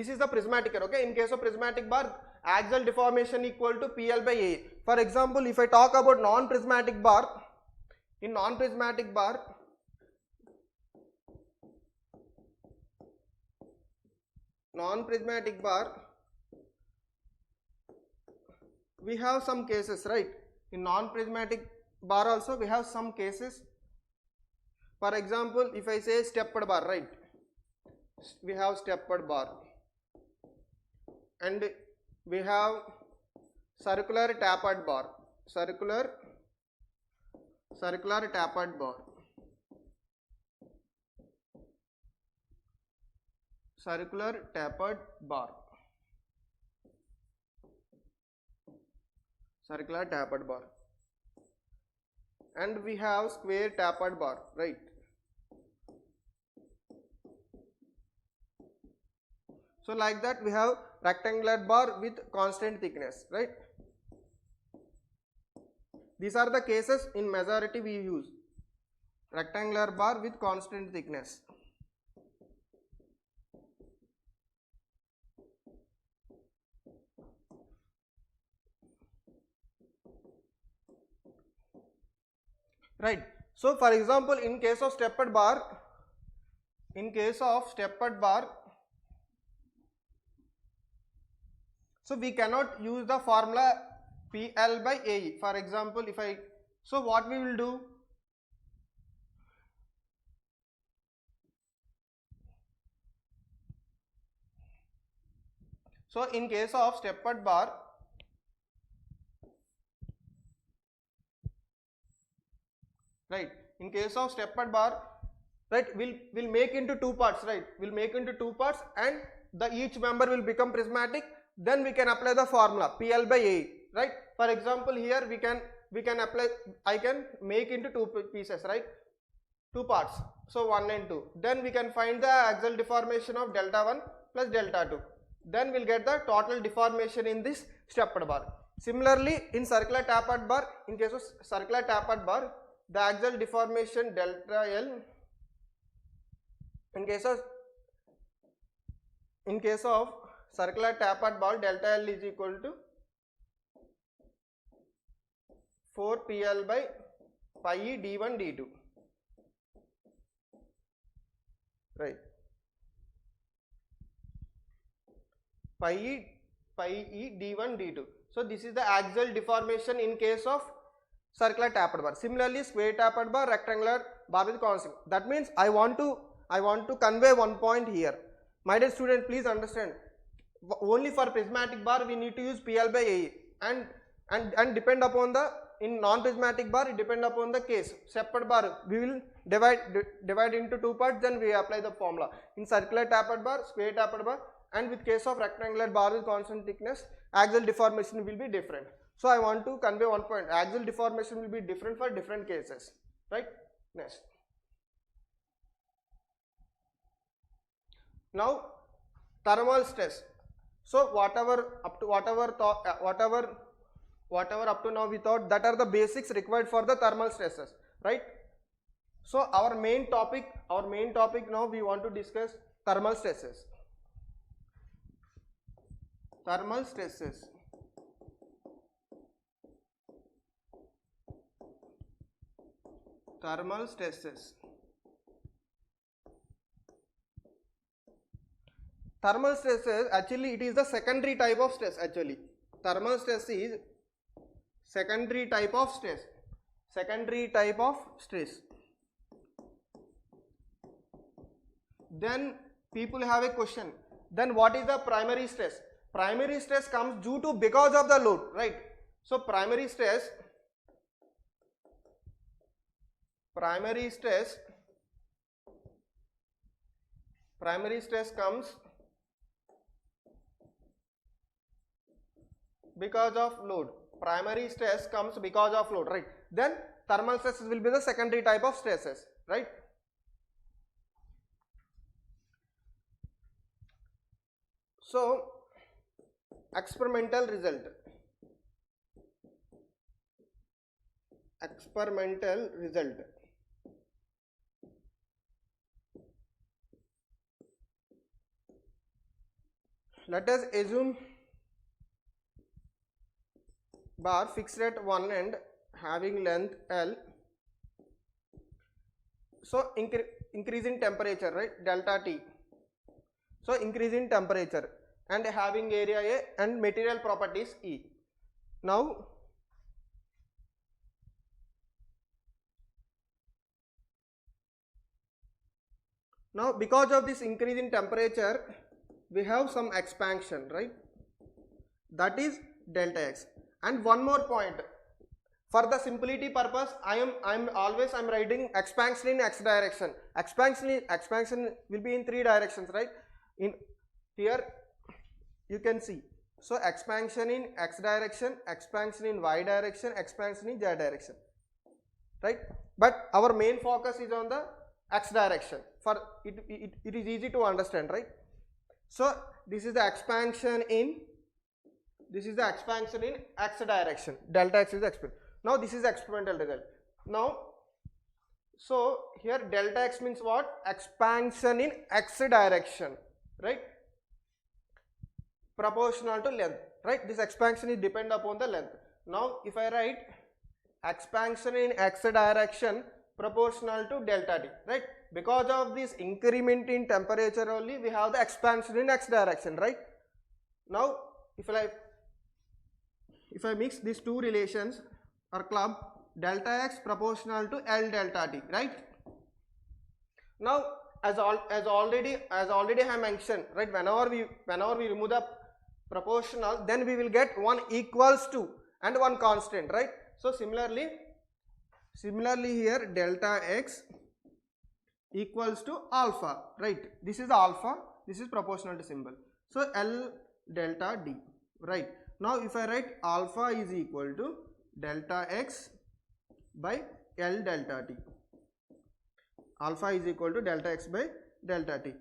This is the prismatic error. Okay, in case of prismatic bar, axial deformation equal to PL by A. For example, if I talk about non-prismatic bar, in non-prismatic bar, we have some cases, right? In non-prismatic bar also we have some cases. For example, if I say stepped bar, right? We have stepped bar, and we have circular tapered bar, circular tapered bar, circular tapered bar, circular tapered bar, and we have square tapered bar, right? So like that we have rectangular bar with constant thickness, right? These are the cases in majority we use. Rectangular bar with constant thickness. Right. So for example, in case of stepped bar, so we cannot use the formula PL by AE. For example, so what we will do? So in case of stepped bar, right, in case of stepped bar, right, we'll make into two parts, right? We'll make into two parts, and each member will become prismatic. Then we can apply the formula PL by AE, right? For example, here we can apply, I can make into two pieces, right? Two parts, so 1 and 2. Then we can find the axial deformation of delta 1 plus delta 2. Then we'll get the total deformation in this stepped bar. Similarly, in circular tapered bar, in case of circular tapered bar, the axial deformation delta L, in case of circular tapered bar, delta L is equal to 4 PL by pi E d1 d2, right? Pi E d1 d2. So this is the axial deformation in case of circular tapered bar. Similarly, square tapered bar, rectangular bar with constant. That means I want to convey one point here. My dear student, please understand. Only for prismatic bar we need to use PL by AE, and depend upon the, in non-prismatic bar it depend upon the case. Stepped bar we will divide into two parts, then we apply the formula. In circular tapered bar, square tapered bar, and with case of rectangular bar with constant thickness, axial deformation will be different. So I want to convey one point, axial deformation will be different for different cases, right? Next. Now thermal stress. So whatever up to now we thought, that are the basics required for the thermal stresses, right? So our main topic now we want to discuss thermal stresses. Thermal stresses. Thermal stresses. Thermal stresses, actually it is the secondary type of stress. Actually thermal stress is secondary type of stress. Then people have a question, then what is the primary stress? Primary stress comes due to because of the load, right? So primary stress comes because of load. Primary stress comes because of load, right? Then thermal stresses will be the secondary type of stresses, right? So experimental result. let us assume bar fixed at one end having length L. So increase in temperature, right, delta T. So increase in temperature and having area A and material properties E. Now because of this increase in temperature, we have some expansion, right? That is delta X. And one more point, for the simplicity purpose, I'm writing expansion in X direction. Expansion will be in three directions, right? In here you can see. So expansion in X direction, expansion in Y direction, expansion in Z direction, right? But our main focus is on the X direction. For it is easy to understand, right? So this is the expansion in X direction. Delta X is the expansion. Now this is the experimental result. Now, so here delta X means what? Expansion in X direction, right? Proportional to length, right? This expansion is depend upon the length. Now if I write expansion in X direction proportional to delta T, right? Because of this increment in temperature only, we have the expansion in X direction, right? Now if I mix these two relations or club, delta X proportional to L delta T, right? Now as already I mentioned, right, whenever we remove the proportional, then we will get one equals to and one constant, right? So similarly here delta X equals to alpha, right? This is alpha, this is proportional to symbol. So L delta D, right? Now if I write alpha is equal to delta X by L delta T. Alpha is equal to delta X by delta T.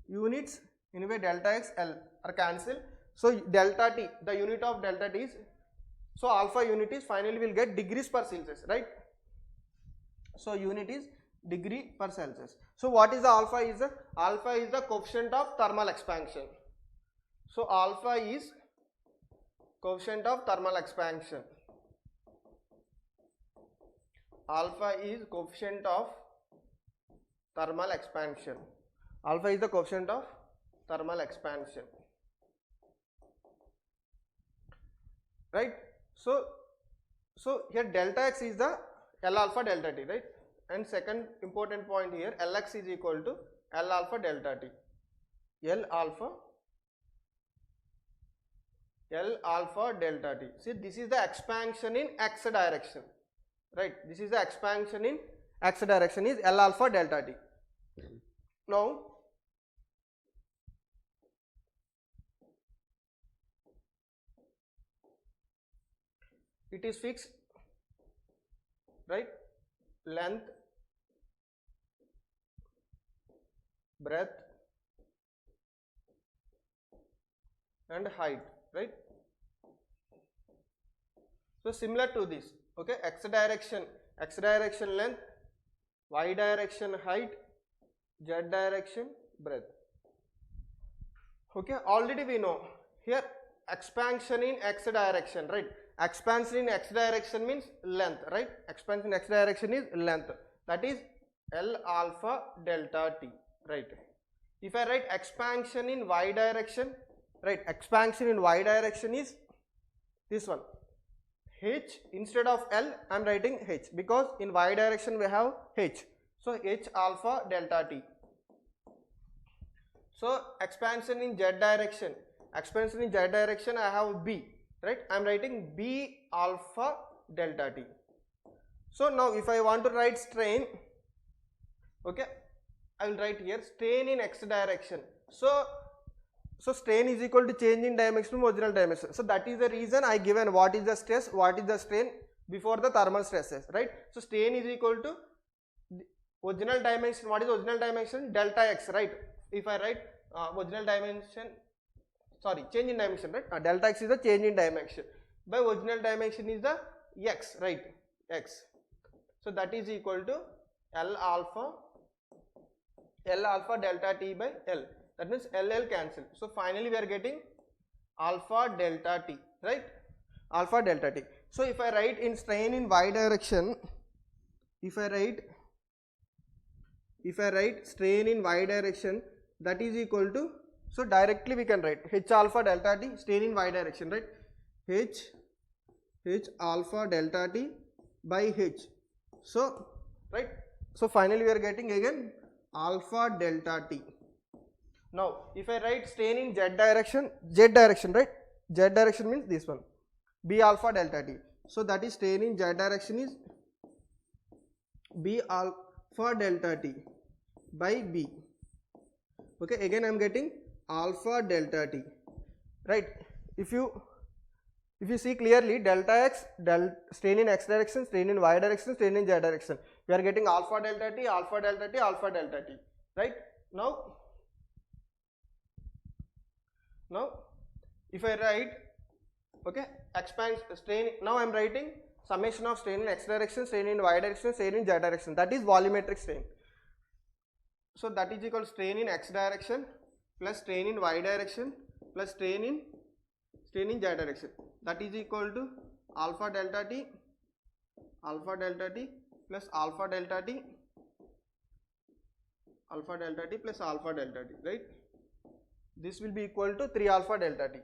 Units, anyway delta X, L are cancelled. So delta T, the unit of delta T is, so alpha unit is, finally we will get degrees per Celsius, right? So unit is degree per Celsius. So what is the alpha? Alpha is the coefficient of thermal expansion. So alpha is coefficient of thermal expansion. Alpha is coefficient of thermal expansion. Alpha is the coefficient of thermal expansion, right? So here delta X is the L alpha delta T, right? And second important point here, Lx is equal to L alpha delta T. L alpha delta T. See, this is the expansion in X direction, right? This is the expansion in X direction is L alpha delta T. Now it is fixed, right? Length, breadth and height, right? So similar to this, okay, X direction length, Y direction height, Z direction breadth. Okay, already we know here expansion in X direction, right? Expansion in X direction means length, right? Expansion in X direction is length, that is L alpha delta T, right? If I write expansion in Y direction, right, expansion in Y direction is this one, H instead of L I am writing H, because in Y direction we have H, so H alpha delta T. So expansion in Z direction, I have B, right? I am writing B alpha delta T. So now if I want to write strain, okay, I will write here strain in X direction. So strain is equal to change in dimension from original dimension. So that is the reason I given what is the stress, what is the strain before the thermal stresses, right? So strain is equal to original dimension. What is original dimension? Delta X, right? If I write original dimension, sorry, change in dimension, right? Delta X is the change in dimension. By original dimension is the X, right? X. So that is equal to L alpha delta T by L. That means LL cancel. So finally we are getting alpha delta t, right? Alpha delta t. So if I write in strain in y direction, if I write strain in y direction, that is equal to, so directly we can write h alpha delta t, strain in y direction, right? h alpha delta t by h. So right, so finally we are getting again alpha delta t. Now if I write strain in z direction, right? Z direction means this one, b alpha delta t. So that is strain in z direction is b alpha delta t by b. Okay, again I am getting alpha delta t, right? If you see clearly, delta x, strain in x direction, strain in y direction, strain in z direction, we are getting alpha delta t, alpha delta t, alpha delta t, right? Now if I write, okay, expand strain, now I am writing summation of strain in x direction, strain in y direction, strain in z direction, that is volumetric strain. So that is equal to strain in x direction plus strain in y direction plus strain in z direction, that is equal to alpha delta t plus alpha delta t plus alpha delta t, right? This will be equal to 3 alpha delta t.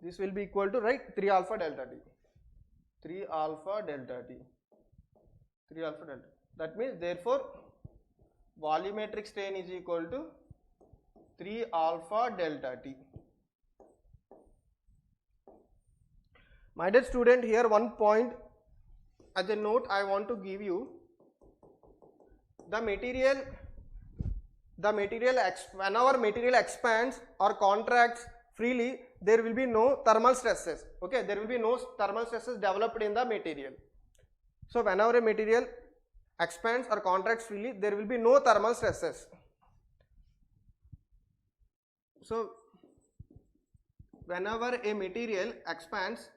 This will be equal to, right, 3 alpha delta t. 3 alpha delta t. 3 alpha delta. That means therefore volumetric strain is equal to 3 alpha delta t. My dear student, here one point as a note I want to give you. The material whenever material expands or contracts freely, there will be no thermal stresses. Okay, there will be no thermal stresses developed in the material. So whenever a material expands or contracts freely, there will be no thermal stresses. So whenever a material expands,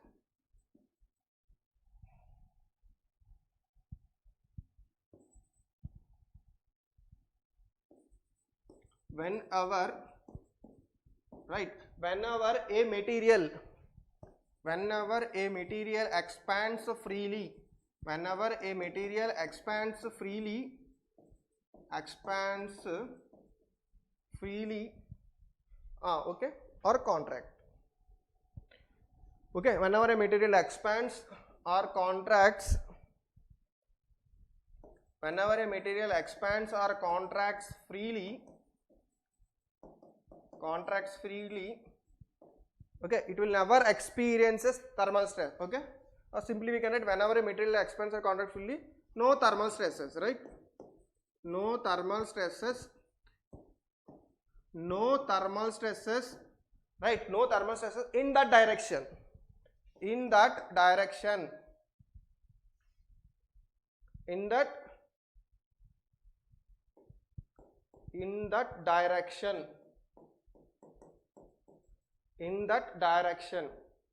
whenever a material expands freely, okay, or contract. Okay, whenever a material expands or contracts, freely, okay, it will never experiences thermal stress. Okay, or simply we can write whenever a material expands or contracts freely, no thermal stresses, right? No thermal stresses, right? No thermal stresses in that direction.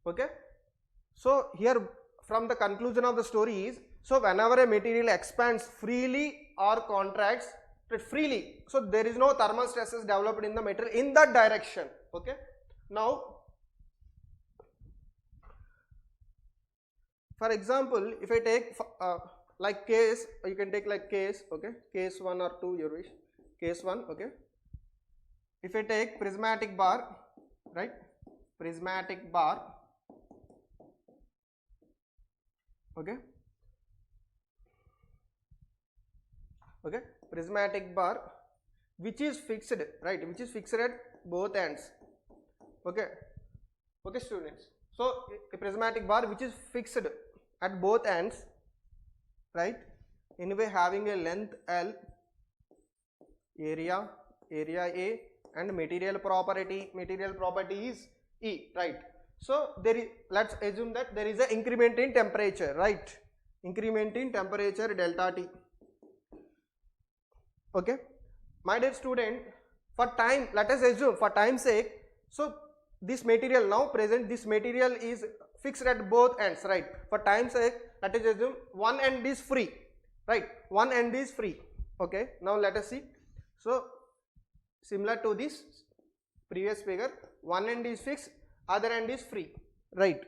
Okay, so here from the conclusion of the story is, so whenever a material expands freely or contracts freely, so there is no thermal stresses developed in the material in that direction. Okay, now for example, if I take like case, you can take like case, okay, case 1 or 2, your wish. Case 1, okay, if I take prismatic bar, right, prismatic bar, okay, prismatic bar which is fixed, right, which is fixed at both ends. Okay, students, so a prismatic bar which is fixed at both ends, right, anyway having a length L, area A, and material property is E, right? So there is, let's assume that there is an increment in temperature, right? Increment in temperature delta T. Okay, my dear student, for time, let us assume for time's sake, so this material now present, this material is fixed at both ends, right? For time's sake, let us assume one end is free, right? One end is free. Okay, now let us see. So similar to this previous figure, one end is fixed, other end is free, right?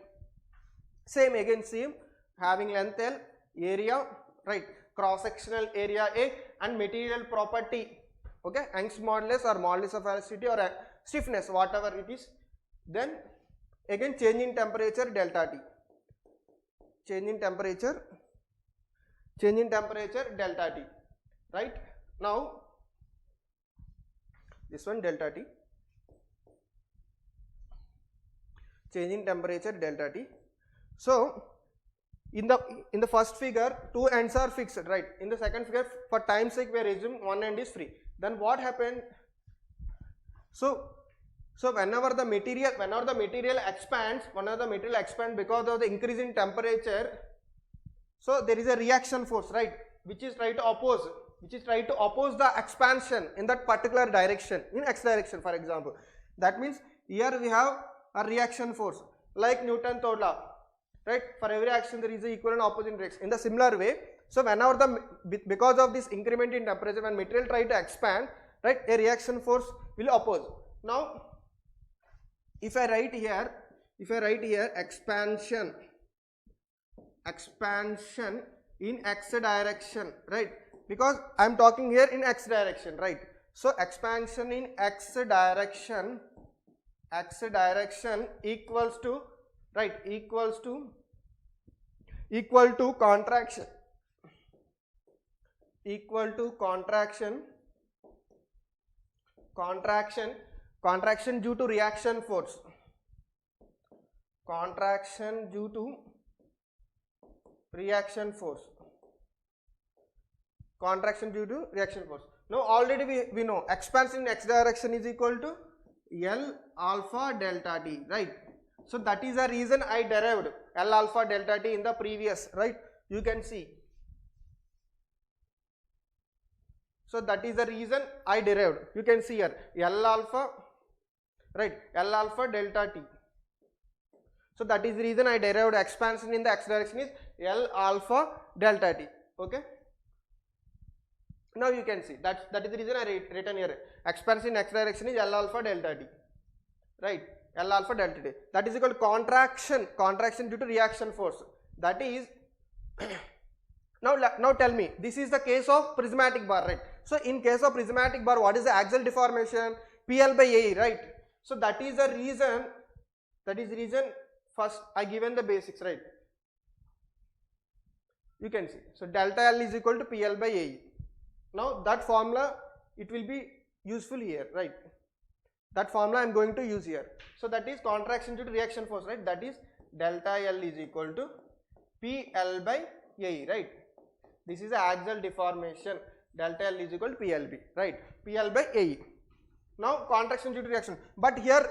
Same again, same, having length L, area, right, cross sectional area A, and material property, okay, Young's modulus or modulus of elasticity or stiffness, whatever it is. Then again change in temperature delta T, change in temperature delta T, right? Now this one delta T, change in temperature delta T. So in the first figure, two ends are fixed, right? In the second figure, for time's sake, we assume one end is free. Then what happened? So whenever the material expands, because of the increase in temperature, so there is a reaction force, right, which is try to oppose the expansion in that particular direction, in x direction, for example. That means here we have a reaction force like Newton's third law, right? For every action there is an equal and opposite reaction. In the similar way, so whenever because of this increment in temperature, when material try to expand, right, a reaction force will oppose. Now if I write here expansion in x direction, right, because I am talking here in x direction, right? So expansion in x direction equals to, right, equal to contraction due to reaction force, contraction due to reaction force. Now already we know expansion in x direction is equal to L alpha delta T, right? So that is the reason I derived L alpha delta T in the previous, right? You can see. So that is the reason I derived. You can see here L alpha, right, L alpha delta T. So that is the reason I derived expansion in the x direction is L alpha delta T. Okay. Now you can see that is the reason I written here. Expansion in x direction is L alpha delta T, right? L alpha delta T. That is equal to contraction due to reaction force. That is now tell me, this is the case of prismatic bar, right? So in case of prismatic bar, what is the axial deformation? PL by AE, right? So that is the reason first I given the basics, right? You can see. So delta L is equal to PL by AE. Now that formula, it will be useful here, right? That formula I am going to use here. So that is contraction due to reaction force, right? That is delta L is equal to PL by AE, right? This is the axial deformation. Delta L is equal to PLB, right? PL by AE. Now contraction due to reaction. But here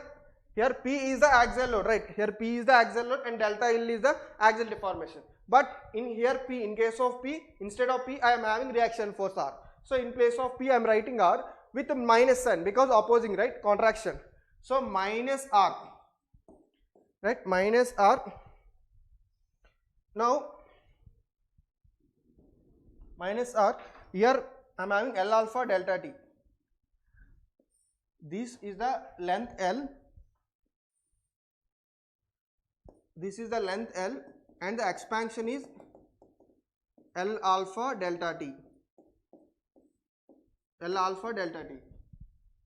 P is the axial load, right? Here P is the axial load and delta L is the axial deformation. But in case of P, instead of P, I am having reaction force R. So in place of P, I am writing R with minus sign because opposing, right? Contraction. So minus R, right? Minus R. Now minus R. Here I am having L alpha delta T. This is the length L. This is the length L and the expansion is L alpha delta T. L alpha delta T.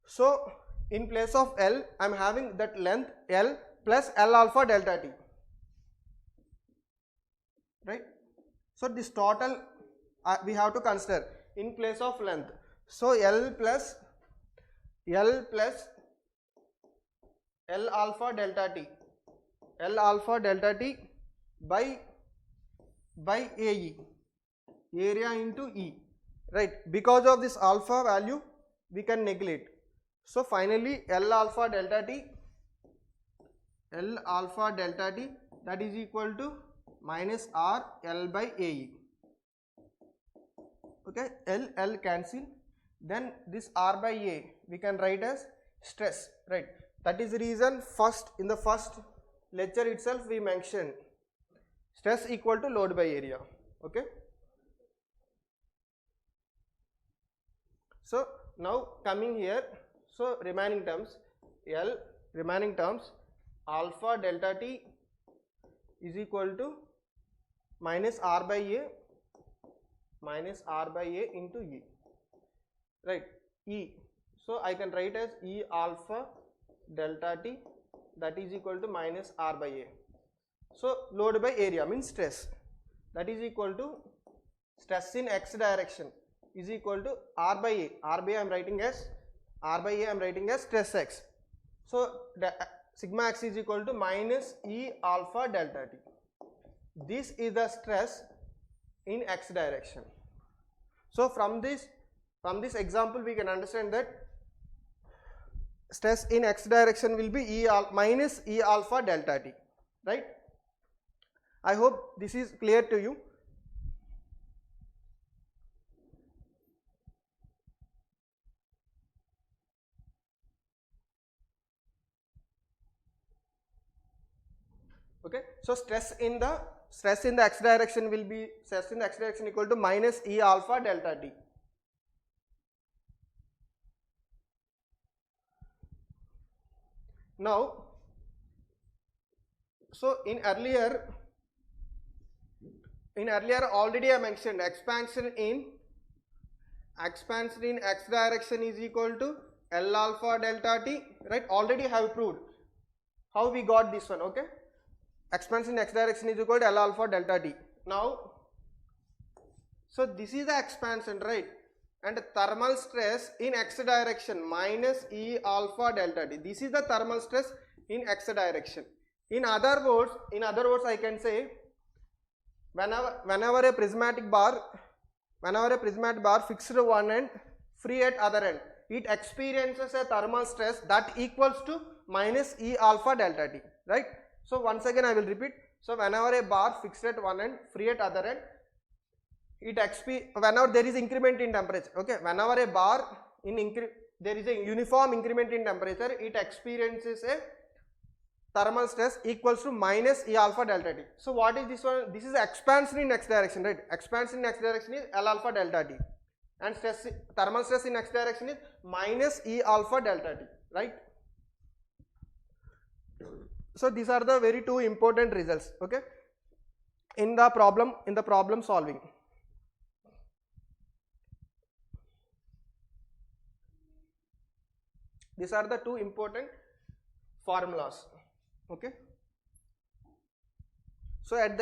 So in place of L, I am having that length L plus L alpha delta T, right? So this total we have to consider in place of length. So L plus L alpha delta T by AE, area into E, right? Because of this alpha value we can neglect. So finally L alpha delta T that is equal to minus R L by AE. Okay, L cancel. Then this R by A we can write as stress, right? That is the reason in the first lecture itself we mentioned stress equal to load by area. Okay. So now coming here, so remaining terms L remaining terms, alpha delta t is equal to minus r by a into E, right? E, so I can write as E alpha delta t, that is equal to minus r by a. So load by area means stress, that is equal to stress in x direction is equal to r by a. R by a I am writing as stress x. So sigma x is equal to minus E alpha delta t. This is the stress in x direction. So from this example we can understand that stress in x direction will be minus E alpha delta t, right? I hope this is clear to you. Okay, so stress in the x direction will be equal to minus E alpha delta t. Now, so in earlier already I mentioned expansion in x direction is equal to L alpha delta t, right? Already have proved. How we got this one? Okay, expansion in x direction is equal to L alpha delta t. Now, so this is the expansion, right? And thermal stress in x direction minus E alpha delta t. This is the thermal stress in x direction. In other words, I can say whenever a prismatic bar fixed one end, free at other end, it experiences a thermal stress that equals to minus E alpha delta t, right? So once again I will repeat. So whenever a bar fixed at one end, free at other end, whenever there is increment in temperature, okay, whenever a bar there is a uniform increment in temperature, it experiences a thermal stress equals to minus E alpha delta t. So what is this one? This is expansion in x direction, right? Expansion in x direction is L alpha delta t, and thermal stress in x direction is minus E alpha delta t, right? So these are the very two important results, okay, in the problem solving. These are the two important formulas, okay. So at the